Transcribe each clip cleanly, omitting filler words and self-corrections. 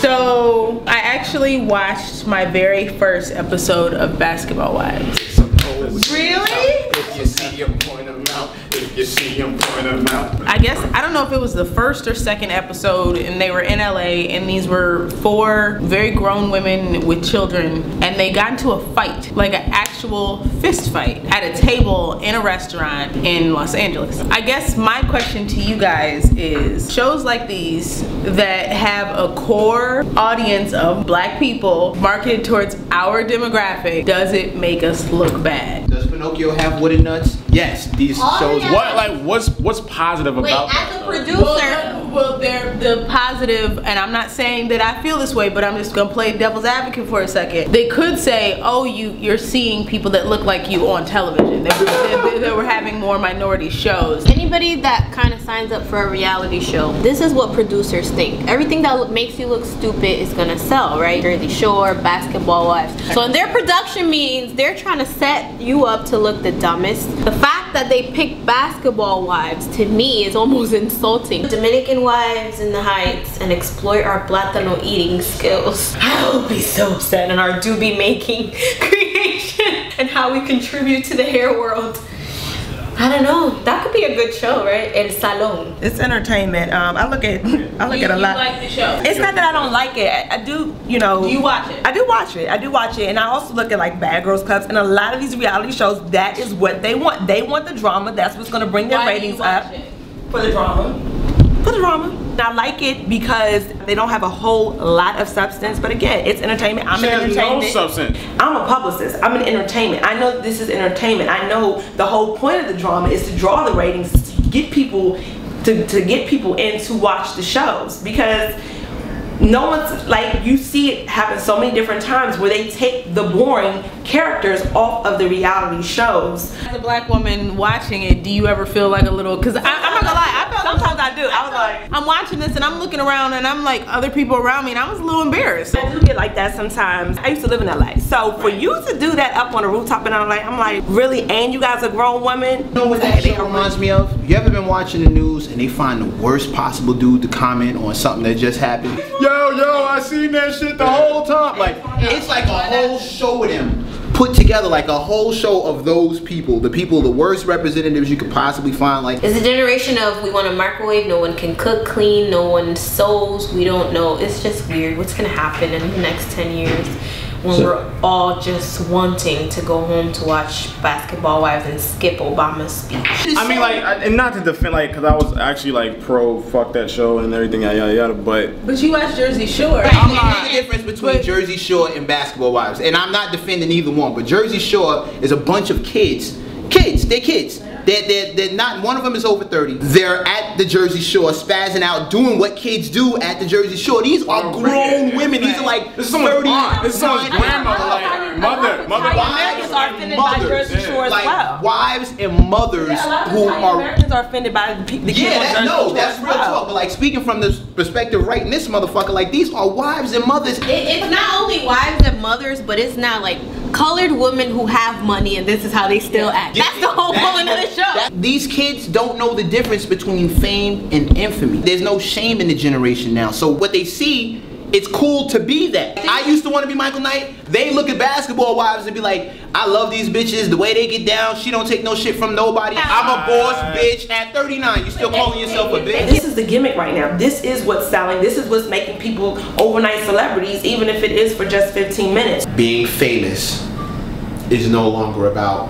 So I actually watched my very first episode of Basketball Wives. Really? If you see him, point him out. If you see him, point him out. I guess, I don't know if it was the first or second episode, and they were in LA, and these were 4 very grown women with children, and they got into a fight, like an actual fist fight at a table in a restaurant in Los Angeles. I guess my question to you guys is, shows like these that have a core audience of black people marketed towards our demographic, does it make us look bad? Does Pinocchio have wooden nuts? Yes, these shows. Yeah. What, like, what's positive about that? As a producer, Well, they're the positive, and I'm not saying that I feel this way, but I'm just gonna play devil's advocate for a second. They could say, oh, you're seeing people that look like you on television. They were having more minority shows. anybody that kind of signs up for a reality show, this is what producers think. Everything that makes you look stupid is gonna sell, right? Jersey Shore, Basketball Wives. So in their production meetings, they're trying to set you up to look the dumbest. The fact that they pick Basketball Wives, to me, is almost insulting. Dominican wives in the Heights and exploit our Platano eating skills. I will be so upset in our doobie making creation and how we contribute to the hair world. I don't know. That could be a good show, right? El Salon. It's entertainment. I look at a lot. You like the show? It's not that I don't like it. I do, you know. Do you watch it? I do watch it. I do watch it, and I also look at like Bad Girls Clubs and a lot of these reality shows. That is what they want. They want the drama. That's what's going to bring their ratings up. For the drama. For the drama. I like it because they don't have a whole lot of substance, but again, it's entertainment. I'm in entertainment. No substance. I'm a publicist. I'm in entertainment. I know this is entertainment. I know the whole point of the drama is to draw the ratings, to get people to get people in to watch the shows, because no one's, like, you see it happen so many different times where they take the boring characters off of the reality shows. As a black woman watching it, do you ever feel like a little, because I'm not gonna lie, I felt Sometimes I do. I was like, I'm watching this and I'm looking around and I'm like other people around me and I was a little embarrassed. I do get like that sometimes. I used to live in LA. So for you to do that up on a rooftop in LA, I'm like, really? And you guys are grown women? You know what that show reminds me of? You ever been watching the news and they find the worst possible dude to comment on something that just happened? Yo, I seen that shit the whole time. Like, It's like a whole show of them put together, like a whole show of those people, the worst representatives you could possibly find. Like, It's a generation of, we want a microwave, no one can cook clean, no one sews, we don't know. It's just weird. What's gonna happen in the next 10 years when we're all just wanting to go home to watch Basketball Wives and skip Obama's speech? I mean, like, and not to defend, like, because I was actually like pro fuck that show and everything, yada yada, but you watch Jersey Shore. I'm not the difference between Jersey Shore and Basketball Wives, and I'm not defending either one, but Jersey Shore is a bunch of kids. They're kids. They're not, one of them is over 30. They're at the Jersey Shore spazzing out, doing what kids do at the Jersey Shore. These are grown women. These are like this is someone's 30. aunt. This is someone's grandmother, like mother. Americans are offended by Jersey Shore as like well. wives and mothers who are. Americans are offended by the kids on Jersey Shore that's as real well. talk. But like, speaking from the perspective right in this motherfucker, like, these are wives and mothers. It's not only wives and mothers, but it's not like colored women who have money and this is how they still act. That's the whole point of the show. These kids don't know the difference between fame and infamy. There's no shame in the generation now. So what they see, it's cool to be that. I used to want to be Michael Knight. They look at Basketball Wives and be like, I love these bitches, the way they get down, she don't take no shit from nobody. I'm a boss bitch. At 39, you still calling yourself a bitch? This is the gimmick right now. This is what's selling. This is what's making people overnight celebrities, even if it is for just 15 minutes. Being famous is no longer about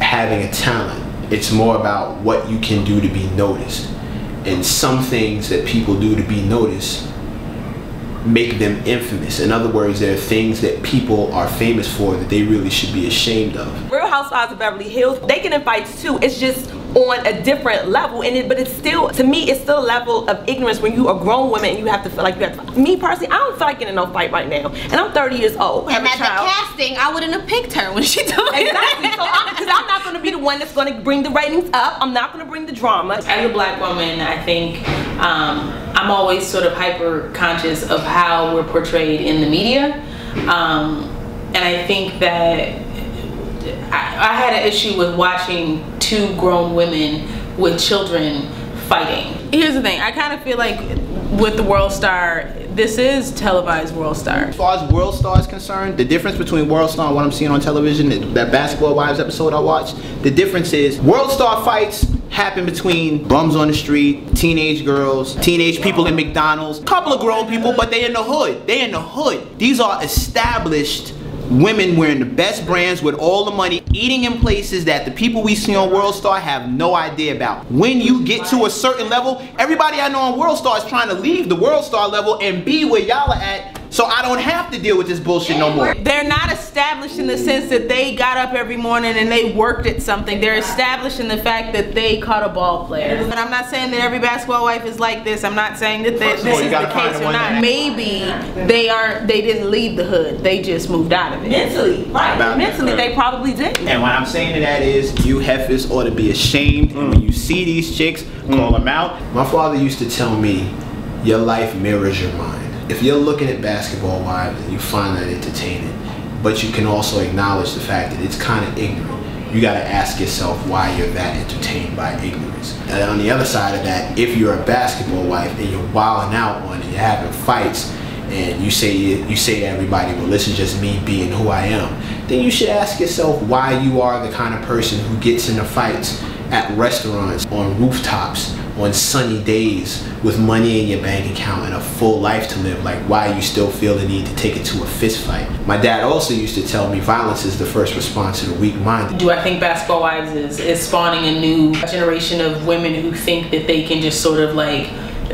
having a talent. It's more about what you can do to be noticed. And some things that people do to be noticed make them infamous. In other words, there are things that people are famous for that they really should be ashamed of. Real Housewives of Beverly Hills, they get in fights too. It's just on a different level in it, but it's still, to me, it's still a level of ignorance when you are a grown woman and you have to feel like you have to. Me personally, I don't feel like getting in no fight right now, and I'm 30 years old. And at the casting, I wouldn't have picked her when she told me. Exactly. So because I'm not going to be the one that's going to bring the ratings up. I'm not going to bring the drama. As a black woman, I think I'm always sort of hyper conscious of how we're portrayed in the media, and I think that I had an issue with watching 2 grown women with children fighting. Here's the thing, I kind of feel like with the World Star, this is televised World Star. As far as World Star is concerned, the difference between World Star and what I'm seeing on television, that Basketball Wives episode I watched, the difference is World Star fights happen between bums on the street, teenage girls, teenage people in McDonald's, couple of grown people, but they in the hood. They in the hood. These are established women wearing the best brands with all the money, eating in places that the people we see on World Star have no idea about. When you get to a certain level, everybody I know on World Star is trying to leave the World Star level and be where y'all are at, so I don't have to deal with this bullshit no more. They're not established in the sense that they got up every morning and they worked at something. They're established in the fact that they caught a ball player. And I'm not saying that every basketball wife is like this. I'm not saying that this is the case or not. Maybe they didn't leave the hood. They just moved out of it. Mentally, right? Mentally, they probably did. And what I'm saying to that is, you heifers ought to be ashamed. And when you see these chicks, call them out. My father used to tell me, your life mirrors your mind. If you're looking at Basketball Wives and you find that entertaining, but you can also acknowledge the fact that it's kind of ignorant, you gotta ask yourself why you're that entertained by ignorance. And on the other side of that, if you're a basketball wife and you're wilding out on and you're having fights, and you say to everybody, well, this is just me being who I am, then you should ask yourself why you are the kind of person who gets into fights at restaurants, on rooftops, on sunny days, with money in your bank account and a full life to live. Like, why you still feel the need to take it to a fist fight. My dad also used to tell me violence is the first response to the weak-minded. Do I think Basketball Wives is spawning a new generation of women who think that they can just sort of like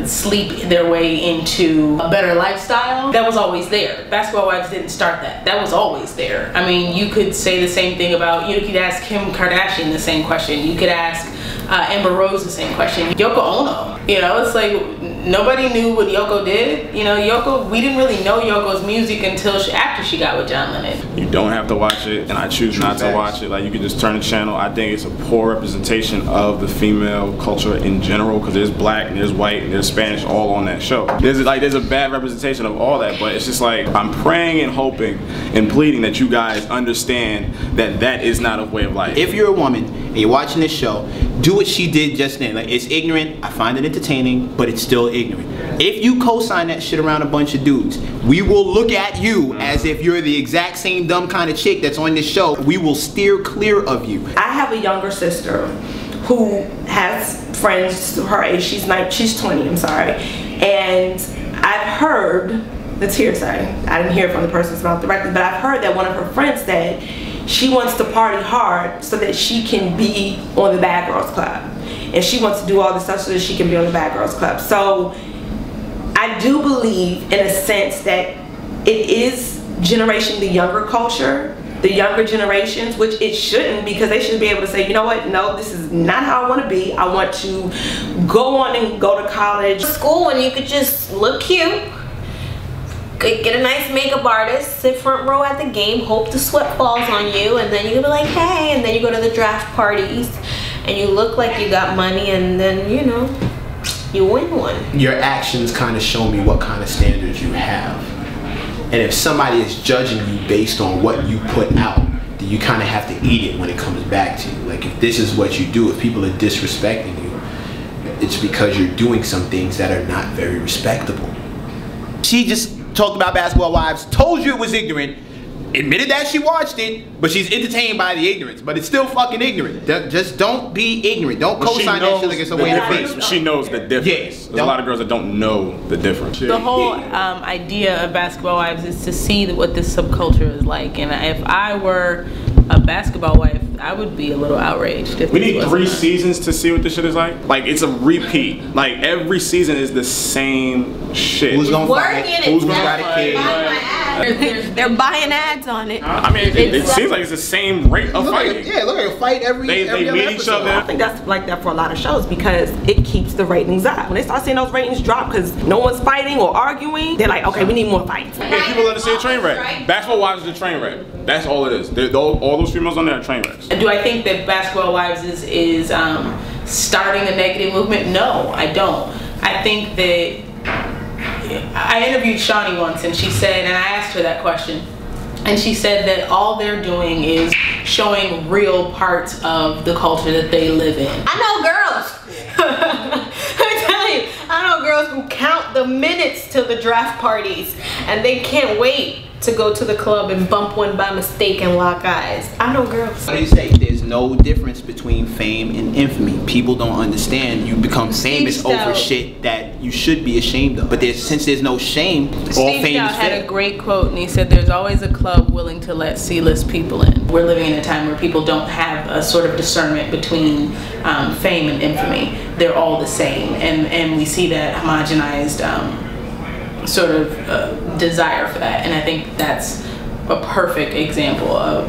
sleep their way into a better lifestyle? That was always there. Basketball Wives didn't start that. That was always there. I mean, you could say the same thing about, you could ask Kim Kardashian the same question. You could ask Amber Rose the same question. Yoko Ono. You know, it's like nobody knew what Yoko did. You know, Yoko, we didn't really know Yoko's music until after she got with John Lennon. You don't have to watch it, and I choose not to watch it. Like, you can just turn the channel. I think it's a poor representation of the female culture in general, because there's black and there's white and there's Spanish all on that show. There's a bad representation of all that, but it's just like, I'm praying and hoping and pleading that you guys understand that that is not a way of life. If you're a woman and you're watching this show, do what she did just then. Like, it's ignorant, I find it entertaining, but it's still ignorant. If you co-sign that shit around a bunch of dudes, we will look at you as if you're the exact same dumb kind of chick that's on this show. We will steer clear of you. I have a younger sister who has friends her age. She's 20, I'm sorry. And I've heard, that's hearsay, I didn't hear it from the person's mouth directly, but I've heard that one of her friends said she wants to party hard so that she can be on the Bad Girls Club. And she wants to do all this stuff so that she can be on the Bad Girls Club. So I do believe, in a sense, that it is generation the younger culture, the younger generations, which it shouldn't, because they should be able to say, you know what, no, this is not how I want to be. I want to go on and go to college. School, and you could just look cute, get a nice makeup artist, sit front row at the game, hope the sweat falls on you, and then you can be like, hey, and then you go to the draft parties and you look like you got money, and then, you know, you win one. Your actions kind of show me what kind of standards you have. And if somebody is judging you based on what you put out, then you kind of have to eat it when it comes back to you. Like, if this is what you do, if people are disrespecting you, it's because you're doing some things that are not very respectable. She just talked about Basketball Wives, told you it was ignorant, admitted that she watched it, but she's entertained by the ignorance. But it's still fucking ignorant. Just don't be ignorant. Don't co-sign that shit like it's a way to be. She knows the difference. Yes. There's a lot of girls that don't know the difference. The whole idea of Basketball Wives is to see what this subculture is like. And if I were a basketball wife, I would be a little outraged. If we need 3 seasons to see what this shit is like. Like, it's a repeat. Like, every season is the same shit. Who's gonna fight? Who's gonna ride a kid? They're buying ads on it. I mean, it seems like it's the same rate of fighting. Yeah, look at a fight every They meet each other. I think that's like that for a lot of shows, because it keeps the ratings up. When they start seeing those ratings drop because no one's fighting or arguing, they're like, okay, we need more fights. Yeah, people let us see a train wreck. Basketball Wives is a train wreck. That's all it is. All those females on there are train wrecks. Do I think that Basketball Wives is starting a negative movement? No, I don't. I think that I interviewed Shaunie once, and she said, and I asked her that question, and she said that all they're doing is showing real parts of the culture that they live in. I know girls. I tell you, I know girls who count the minutes to the draft parties and they can't wait to go to the club and bump one by mistake and lock eyes. I know girls. What do you say? There's no difference between fame and infamy. People don't understand you become famous over shit that you should be ashamed of. But since there's no shame, all fame is had fake. a great quote, and he said there's always a club willing to let C-list people in. We're living in a time where people don't have a sort of discernment between fame and infamy. They're all the same, and we see that homogenized sort of desire for that, and I think that's a perfect example of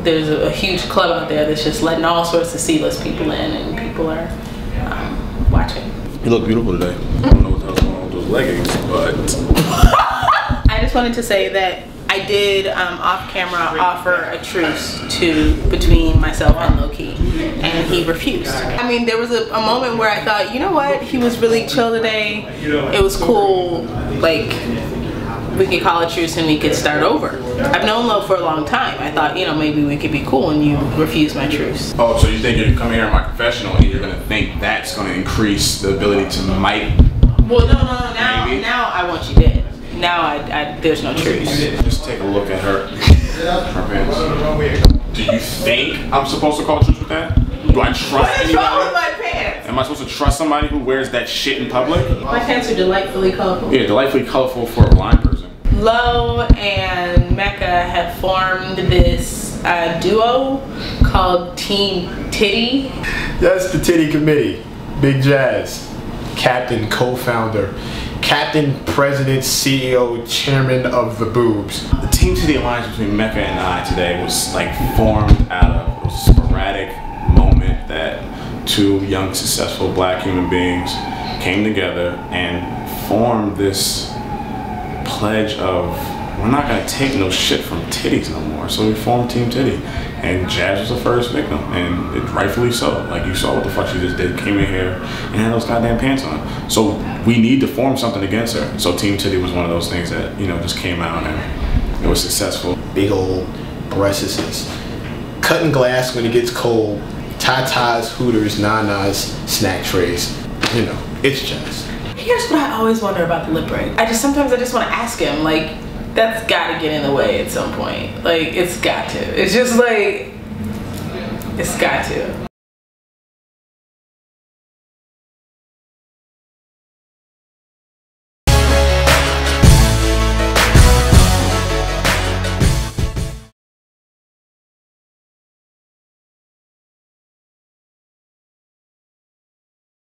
there's a huge club out there that's just letting all sorts of C-list people in, and people are watching. You look beautiful today. I don't know what the hell's going on with those leggings, but I just wanted to say that I did off camera offer a truce between myself and LowKey, and he refused. I mean, there was a moment where I thought, you know what, he was really chill today. It was cool, like we could call a truce and we could start over. I've known Lo for a long time. I thought, you know, maybe we could be cool, and you refused my truce. Oh, so you think you're coming here in my confessional and you're gonna think that's gonna increase the ability to might? Well, no. Now I want you dead. Now there's no truce. Just take a look at her pants. Do you think I'm supposed to call truce with that? Do I trust anybody? What's wrong with my pants? Am I supposed to trust somebody who wears that shit in public? My pants are delightfully colorful. Yeah, delightfully colorful for a blind person. Lo and Mecca have formed this duo called Team Titty. That's the Titty Committee. Big Jazz. Captain, co-founder. Captain, President, CEO, Chairman of the Boobs. The Team Titty alliance between Mecca and I today was like formed out of a sporadic moment that two young, successful black human beings came together and formed this pledge of we're not gonna take no shit from titties no more. So we formed Team Titty, and Jazz was the first victim, and rightfully so. Like, you saw what the fuck she just did, came in here and had those goddamn pants on. So we need to form something against her. So Team Titty was one of those things that, you know, just came out and it was successful. Big old breasts, cutting glass when it gets cold, tatas, hooters, nanas, snack trays. You know, it's Jazz. Here's what I always wonder about the lip ring. Sometimes I just want to ask him, like, that's got to get in the way at some point. Like, it's got to. It's just like, it's got to.